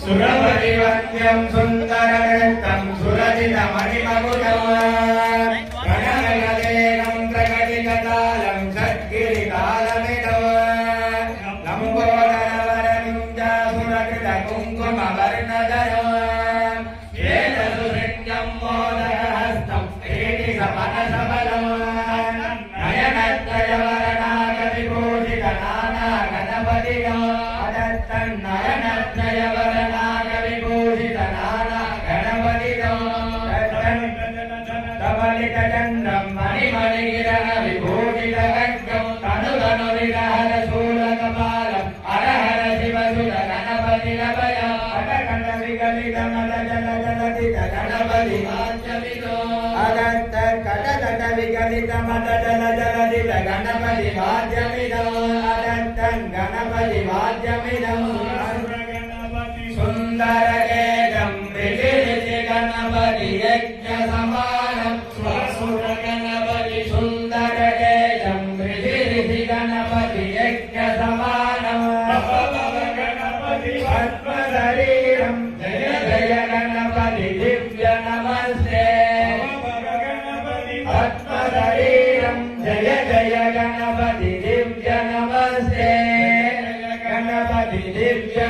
सुरपरिवन्द्यं सुन्दरनृत्तं सुरजितमणिमकुटं गणगणदेनं प्रकटिततालं षट्गिरितालमिदं लम्बोदरवरविञ्जासुरकृतकुङ्कुमवर्णधरं श्वेतसुहृत्यं मोदकहस्तं श्रीनिसमनसबलं नयनत्रयवरणागविभूषितनाना गणपतिं नयनत्रयवरणागविभूषितनाना गणपतिं धवलितचन्द्रं मणिमणिगिरविभूषितखड्गं तनुतनुविरहरशूलकपालं हरहर शिवसुत गणपतिरभयं कटकटविकलितमदजलजलधितगणपतिवाच्यमिदो अदत्तकटकटविकलितमदजलधितगणपतिवाच्यमिदो अदत्तं गणपतिवाच्यमिदं सुन्दरकेदं प्रीतिरिति गणपति यज्ञसमानं स्वसुरगणपति सुन्दरकेदं प्रीतिरिति गणपति यज्ञसमानं गणपति पद्मशरीरं जय जय गणपति दिव्य नमस्ते पद्मशरीरं जय जय गणपति दिव्य नमस्ते गणपति दिव्य